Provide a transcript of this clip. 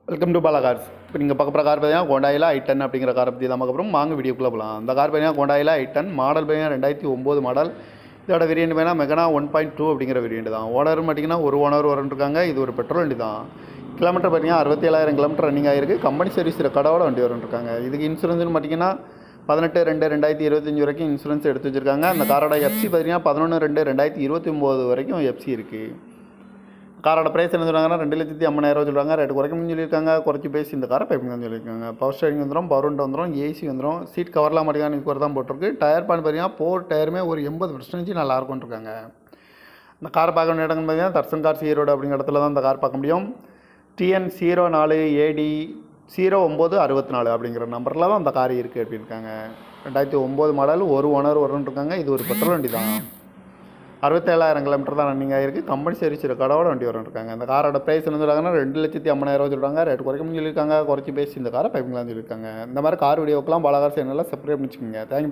Welcome to Bala cars. இப்போ நீங்கள் பார்க்க போகிற கார் பார்த்தீங்கன்னா ஹோண்டாயில் i10 அப்படிங்கிற காரை பற்றி தான் பார்க்க போகிறோம். வாங்க வீடியோக்குள்ளே போகலாம். அந்த கார் பார்த்தீங்கன்னா ஹோண்டாயில் i10 மாடல் பார்த்தீங்கன்னா 2009 மாடல். இதோட வேரியண்ட் பார்த்தீங்கன்னா மெகனா 1.2 அப்படிங்கிற வேரியண்ட் தான். ஓனர் பார்த்தீங்கன்னா ஒரு ஓனர் வரன்ட்ருக்காங்க. இது ஒரு பெட்ரோல் வண்டி தான். கிலோமீட்டர் பார்த்தீங்கன்னா 67,000 கிலோமீட்டர் ரன்னிங் ஆகிருக்கு. கம்பெனி சர்வீஸ் ரெக்கார்டோட வண்டி வரன்ட்ருக்காங்க. இதுக்கு இன்சூரன்ஸ்னு பார்த்தீங்கன்னா 18/2/2025 வரைக்கும் இன்சூரன்ஸ் எடுத்து வச்சுருக்காங்க. அந்த காரோட எஃப்சி பார்த்தீங்கன்னா 11/2/2029 வரைக்கும் எஃப்சி இருக்குது. காரோட ப்ரைஸ் என்ன சொல்கிறாங்கன்னா 2,50,000 சொல்கிறாங்க. ரேட்டு குறைக்கணும்னு சொல்லியிருக்காங்க. குறைச்சி பேசி இந்த காரை பைப்பிங்கன்னு சொல்லியிருக்காங்க. பவர் ஸ்டேரிங் வந்துடும், பவர் விண்டோ வந்துடும், ஏசி வந்துடும், சீட் கவர்லாம் மாட்டிக்கான இதுக்கு தான் போட்டிருக்கு. டயர் பான் பார்த்தீங்கன்னா 4 டயருமே ஒரு 80% நல்லா இருக்கும்னு இருக்காங்க. இந்த காரை பார்க்க வேண்டிய இடங்கள்னு பார்த்தீங்கன்னா தர்சன் கார் ஈரோடு அப்படிங்கிற இடத்துல தான் இந்த கார் பார்க்க முடியும். TN 04AD 0964 அப்படிங்கிற நம்பரில் தான் அந்த கார் இருக்குது அப்படின்னுருக்காங்க. 2009 மாடல், ஒரு ஓனர் வரன்ட்ருக்காங்க. இது ஒரு பெட்ரோல் வண்டி தான். 67,000 கிலோமீட்டர் தான் ரன்னிங் ஆகிருக்கு. கம்பெனி சர்வீஸ் ரெக்கார்டோட வண்டி வரன்ட்ருக்காங்க. இந்த காரோட ப்ரைஸ் என்ன சொல்கிறாங்கன்னா 2,50,000 சொல்கிறாங்க. ரேட் குறைக்கணும்னு சொல்லியிருக்காங்க. குறைச்சி பேசி இந்த காரை பைப்பிங்களான்னு சொல்லியிருக்காங்க. இந்த மாதிரி கார் வீடியோக்கெலாம் பாலா கார் சேனலில் சப்ஸ்கிரைப் பண்ணிச்சுக்கோங்க. தேங்க்யூ.